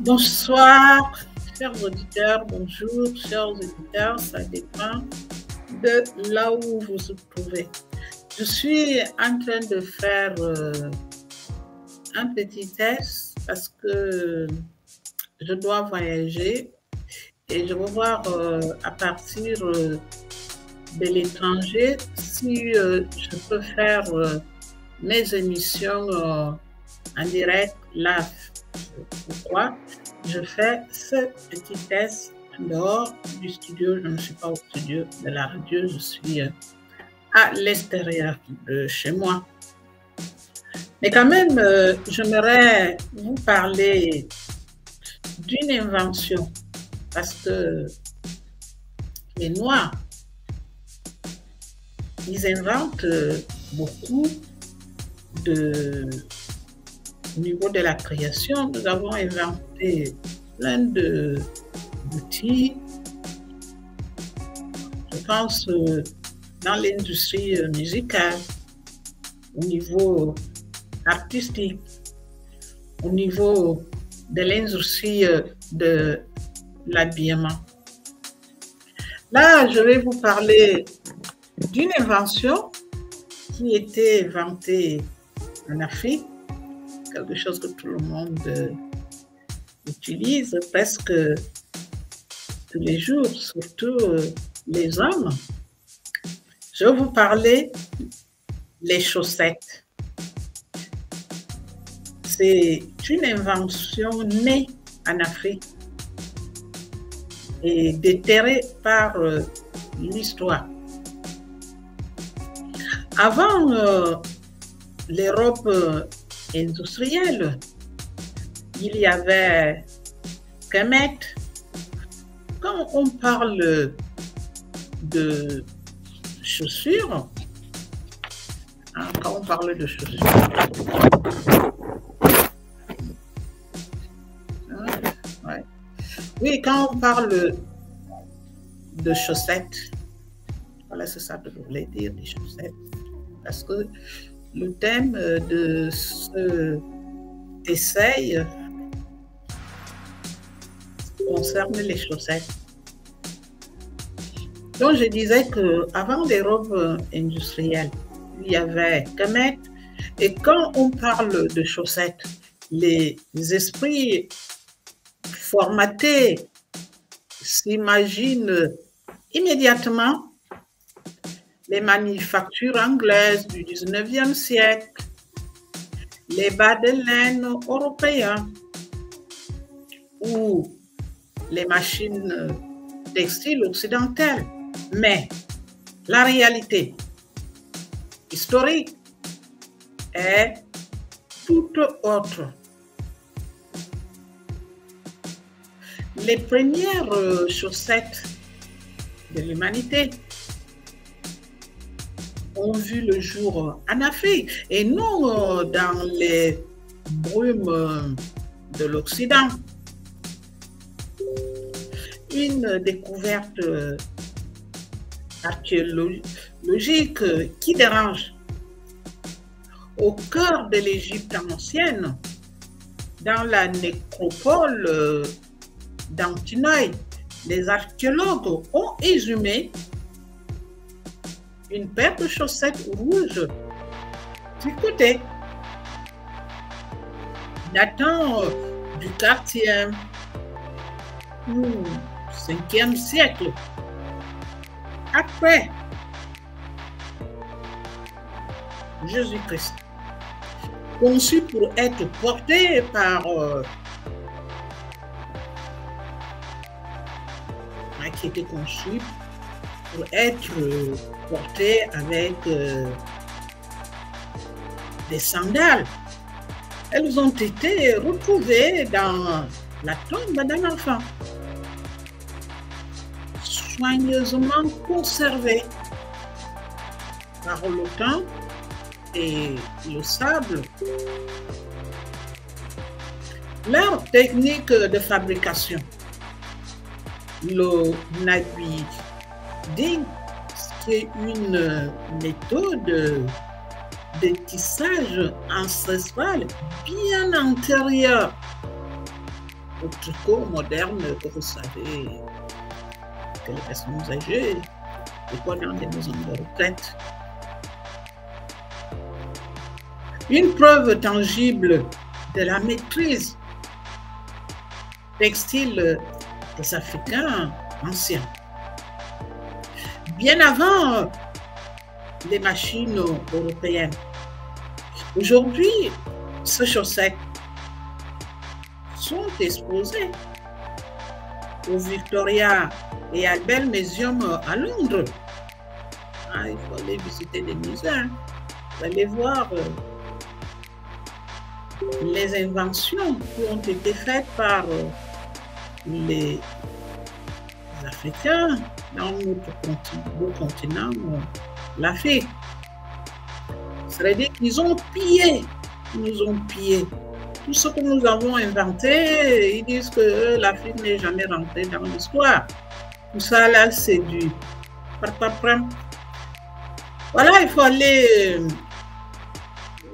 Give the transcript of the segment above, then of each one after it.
Bonsoir, chers auditeurs, bonjour, chers auditeurs, ça dépend de là où vous vous trouvez. Je suis en train de faire un petit test parce que je dois voyager et je vais voir à partir de l'étranger si je peux faire mes émissions en direct live. Pourquoi je fais ce petit test en dehors du studio? Je ne suis pas au studio de la radio, je suis à l'extérieur de chez moi. Mais quand même, j'aimerais vous parler d'une invention parce que les Noirs, ils inventent beaucoup au niveau de la création. Nous avons inventé plein d'outils. Je pense dans l'industrie musicale, au niveau artistique, au niveau de l'industrie de l'habillement. Là, je vais vous parler d'une invention qui était inventée en Afrique, quelque chose que tout le monde utilise presque tous les jours, surtout les hommes. Je vais vous parler des chaussettes. C'est une invention née en Afrique et déterrée par l'histoire. Avant les robes industrielles, il y avait Kemet. Quand on parle de chaussures, quand on parle de chaussures, ouais. Oui, quand on parle de chaussettes, voilà, c'est ça que je voulais dire, des chaussettes, parce que le thème de ce essai concerne les chaussettes. Donc, je disais qu'avant les robes industrielles, il y avait Kemet. Et quand on parle de chaussettes, les esprits formatés s'imaginent immédiatement les manufactures anglaises du 19e siècle, les bas de laine européens ou les machines textiles occidentales. Mais la réalité historique est tout autre. Les premières chaussettes de l'humanité ont vu le jour en Afrique et non dans les brumes de l'Occident. Une découverte archéologique qui dérange. Au cœur de l'Égypte ancienne, dans la nécropole d'Antinoï, les archéologues ont exhumé une paire de chaussettes rouges tricotées datant du 4e ou 5e siècle après Jésus-Christ, conçues pour être portées par qui était conçue pour être portées avec des sandales. Elles ont été retrouvées dans la tombe d'un enfant, soigneusement conservées par le temps et le sable. Leur technique de fabrication, le nabiding, qui est une méthode de tissage ancestral bien antérieure au tricot moderne que vous savez, que les personnes âgées, et quoi dans des maisons de retraite. Une preuve tangible de la maîtrise textile des Africains anciens. Bien avant les machines européennes. Aujourd'hui, ces chaussettes sont exposées au Victoria et Albert Museum à Londres. Ah, il faut aller visiter des musées. Vous allez voir les inventions qui ont été faites par les Africains dans notre continent, l'Afrique. C'est-à-dire qu'ils ont pillé, ils nous ont pillé. Tout ce que nous avons inventé, ils disent que l'Afrique n'est jamais rentrée dans l'histoire. Tout ça là, c'est du... Voilà, il faut aller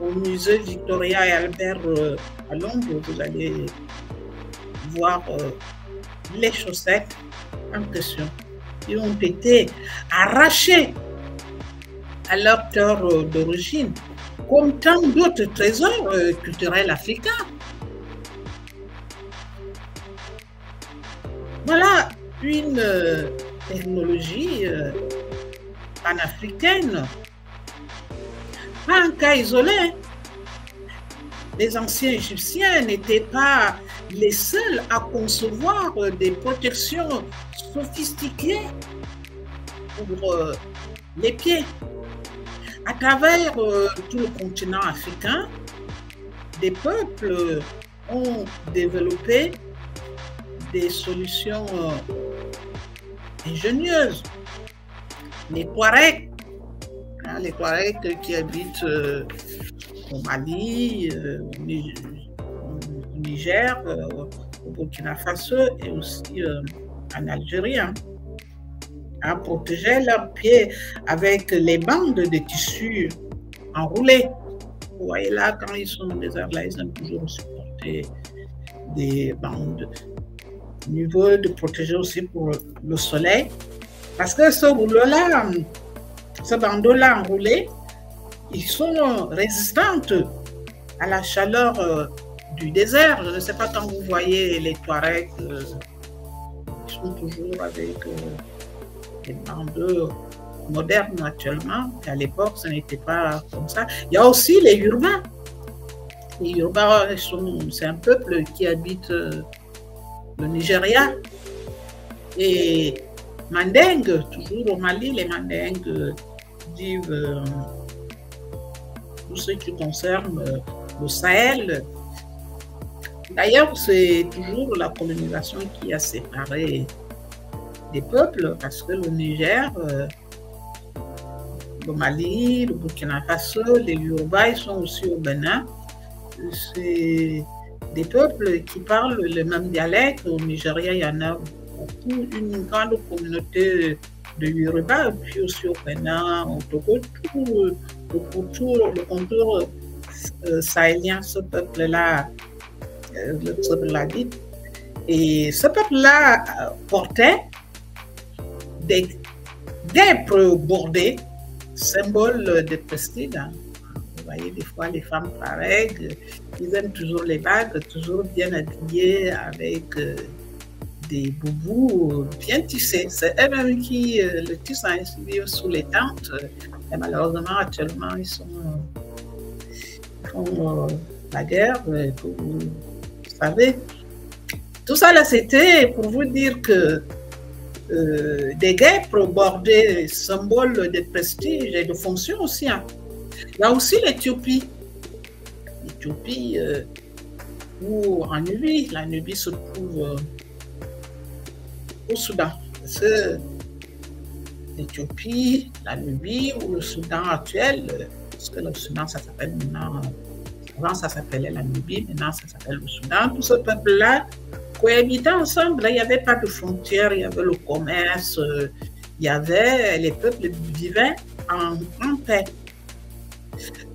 au musée Victoria et Albert à Londres. Vous allez voir les chaussettes en question qui ont été arrachées à leur terre d'origine, comme tant d'autres trésors culturels africains. Voilà une technologie panafricaine, pas un cas isolé. Les anciens Égyptiens n'étaient pas les seuls à concevoir des protections sophistiquées pour les pieds. À travers tout le continent africain, des peuples ont développé des solutions ingénieuses. Les Touaregs qui habitent au Mali, au Niger, au Burkina Faso et aussi en Algérie, à protéger leurs pieds avec les bandes de tissu enroulées. Vous voyez là, quand ils sont dans le désert, là, ils ont toujours supporté des bandes. Au niveau de protéger aussi pour le soleil. Parce que ce rouleau-là, ce bandeau-là enroulé, ils sont résistantes à la chaleur du désert. Je ne sais pas quand vous voyez les Touaregs, ils sont toujours avec des bandeaux modernes actuellement, qu'à l'époque, ce n'était pas comme ça. Il y a aussi les Urbains. Les Urbains, c'est un peuple qui habite le Nigeria. Et Mandingue, toujours au Mali, les Mandingues vivent tout ce qui concerne le Sahel. D'ailleurs, c'est toujours la colonisation qui a séparé des peuples, parce que le Niger, le Mali, le Burkina Faso, les Yoruba, ils sont aussi au Bénin. C'est des peuples qui parlent le même dialecte. Au Nigeria, il y en a beaucoup, une grande communauté de Yoruba, puis aussi au Bénin, au Togo, tout le contour sahélien, ce peuple-là, le peuple l'a dit. Et ce peuple-là portait des guêpes bordées, symbole de prestige. Vous voyez, des fois, les femmes pareilles, ils aiment toujours les bagues, toujours bien habillées, avec des boubous bien tissés. C'est eux-mêmes qui le tissent ainsi sous les tentes. Et malheureusement, actuellement, ils font la guerre, comme vous savez. Tout ça, là, c'était pour vous dire que des guêpes bordées, symboles de prestige et de fonction aussi. Il y a aussi l'Éthiopie. L'Éthiopie, ou en Nubie, la Nubie se trouve au Soudan. Parce que l'Éthiopie, la Nubie ou le Soudan actuel, parce que le Soudan, ça s'appelle maintenant, avant ça s'appelait la Nubie, maintenant ça s'appelle le Soudan. Tout ce peuple-là cohabitaient ensemble. Il n'y avait pas de frontières, il y avait le commerce, les peuples vivaient en paix.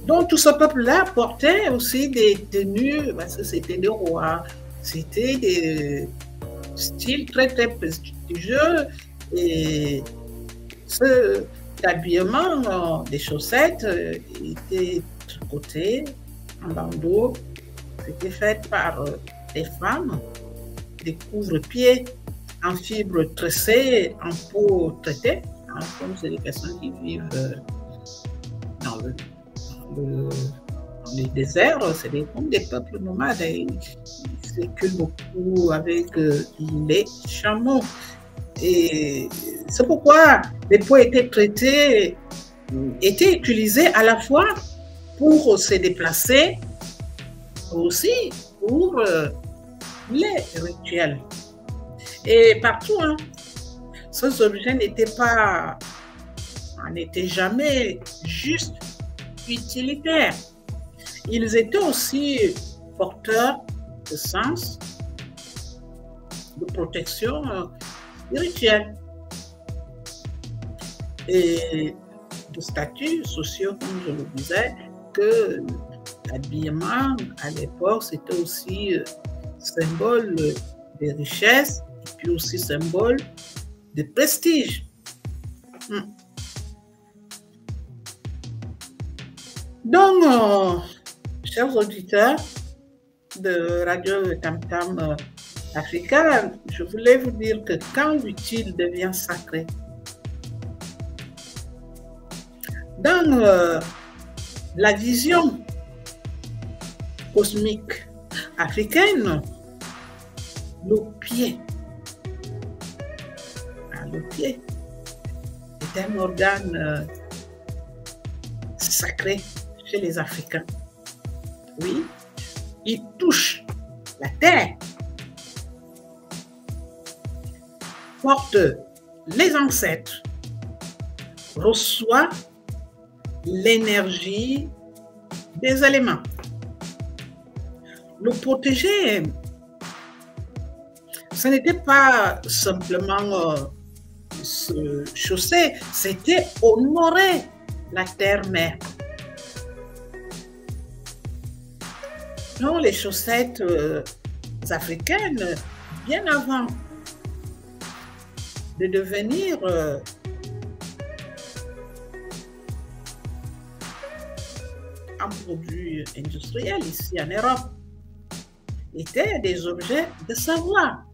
Donc tout ce peuple-là portait aussi des tenues, parce que c'était des rois, C'était des styles très, très prestigieux et ce habillement des chaussettes était tricoté en bandeau. C'était fait par des femmes, des couvre-pieds en fibres tressées, en peau traitée, hein, comme c'est des personnes qui vivent dans les déserts, c'est comme des peuples nomades. Ils circulent beaucoup avec les chameaux. Et c'est pourquoi les peaux étaient traitées, étaient utilisées à la fois pour se déplacer, aussi pour les rituels. Et partout, hein, ces objets n'étaient jamais juste utilitaires. Ils étaient aussi porteurs de sens, de protection spirituelle et de statuts sociaux, comme je le disais, que l'habillement à l'époque, c'était aussi symbole de richesse et puis aussi symbole de prestige. Donc, chers auditeurs de Radio Tam Tam Africa, je voulais vous dire que quand l'utile devient sacré, dans la vision cosmique africaine, le pied est un organe sacré chez les Africains. Oui, il touche la terre, porte les ancêtres, reçoit l'énergie des éléments. Le protéger, ce n'était pas simplement se chausser, c'était honorer la terre-mère. Donc, les chaussettes africaines, bien avant de devenir un produit industriel ici en Europe, étaient des objets de savoir,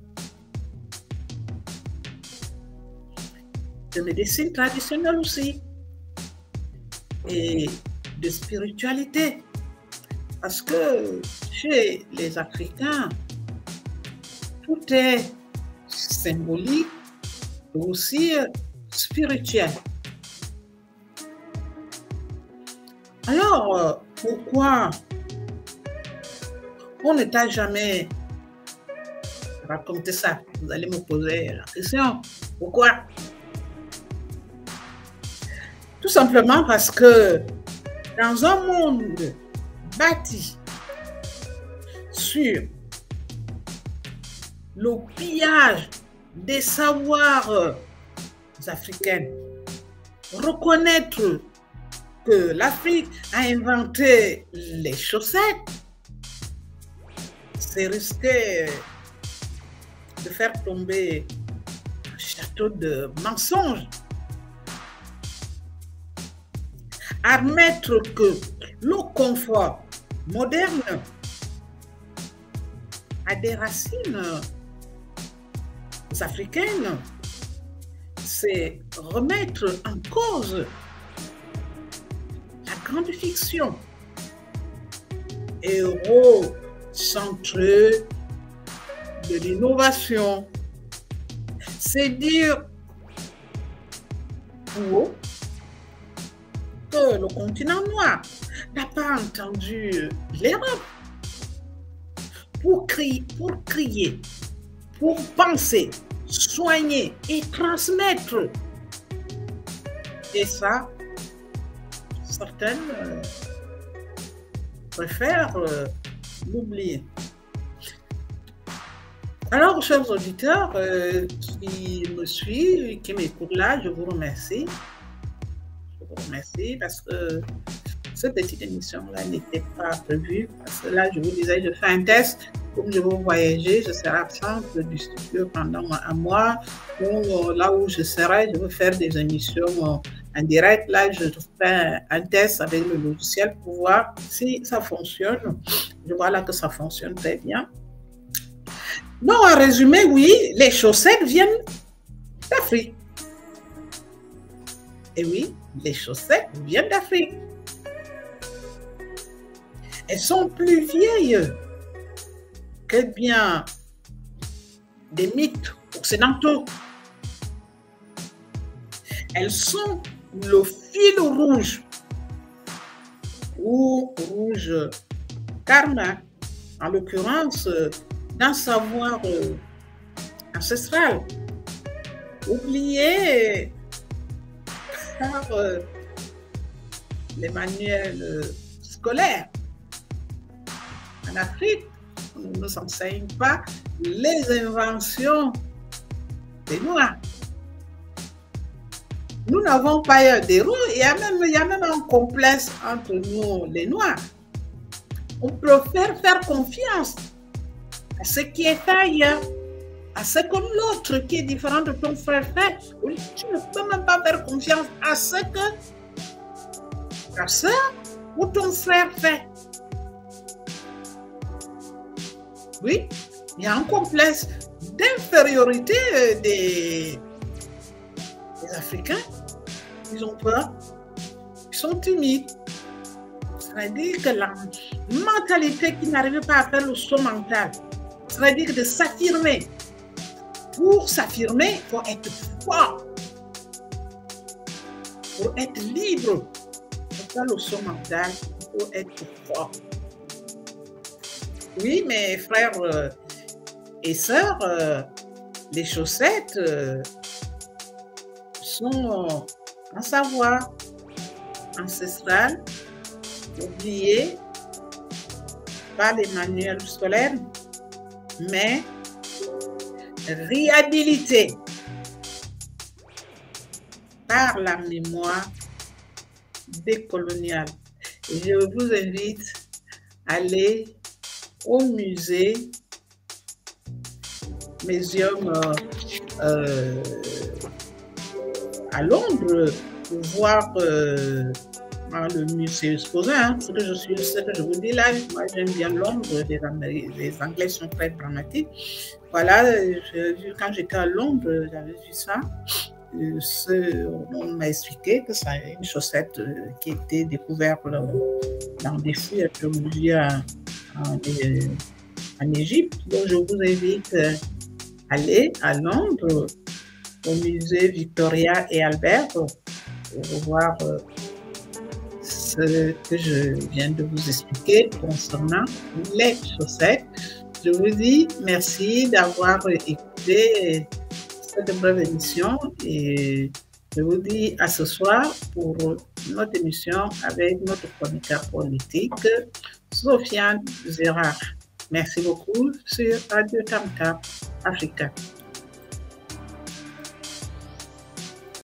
de médecine traditionnelle aussi, et de spiritualité. Parce que chez les Africains, tout est symbolique et aussi spirituel. Alors, pourquoi on ne t'a jamais raconté ça? Vous allez me poser la question. Pourquoi? Tout simplement parce que dans un monde bâti sur le pillage des savoirs africains, reconnaître que l'Afrique a inventé les chaussettes, c'est risquer de faire tomber un château de mensonges. Admettre que le confort moderne a des racines africaines, c'est remettre en cause la grande fiction héros-centrée de l'innovation. C'est dire pour eux que le continent noir n'a pas entendu l'Europe pour crier, pour penser, soigner et transmettre. Et ça, certaines préfèrent l'oublier. Alors, chers auditeurs qui me suivent, qui m'écoutent là, je vous remercie. Je vous remercie parce que cette petite émission-là n'était pas prévue. Parce que là, je vous disais, je fais un test comme je vais voyager, je serai absente du studio pendant un mois. Là où je serai, je vais faire des émissions en direct. Là, je fais un test avec le logiciel pour voir si ça fonctionne. Je vois là que ça fonctionne très bien. Donc, en résumé, oui, les chaussettes viennent d'Afrique. Et oui, les chaussettes viennent d'Afrique. Elles sont plus vieilles que bien des mythes occidentaux. Elles sont le fil rouge ou rouge karma, en l'occurrence, d'un savoir ancestral, oublié par les manuels scolaires. En Afrique, on ne nous enseigne pas les inventions des Noirs. Nous n'avons pas eu d'héros, il y a même un complexe entre nous, les Noirs. On préfère faire confiance à ce qui est ailleurs, à ce que l'autre qui est différent de ton frère fait. Tu ne peux même pas faire confiance à ce que ta soeur ou ton frère fait. Oui, il y a un complexe d'infériorité des Africains. Ils ont peur, ils sont timides. C'est-à-dire que la mentalité qui n'arrive pas à faire le saut mental, c'est-à-dire de s'affirmer. Pour s'affirmer, il faut être fort. Pour être libre, pour faire le saut mental, il faut être fort. Oui, mes frères et sœurs, les chaussettes sont un savoir ancestral oublié par les manuels scolaires, mais réhabilité par la mémoire décoloniale. Et je vous invite à aller au musée Museum à Londres pour voir le musée exposé. Ce que je vous dis là, moi j'aime bien Londres, les Anglais sont très dramatiques. Voilà, quand j'étais à Londres, j'avais vu ça. On m'a expliqué que c'est une chaussette qui était découverte dans des fouilles archéologiques en Égypte. Donc je vous invite à aller à Londres au musée Victoria et Albert pour voir ce que je viens de vous expliquer concernant les chaussettes. Je vous dis merci d'avoir écouté cette brève émission et je vous dis à ce soir pour notre émission avec notre chroniqueur politique, Sofiane Zérard. Merci beaucoup sur Radio Tam Tam Africa.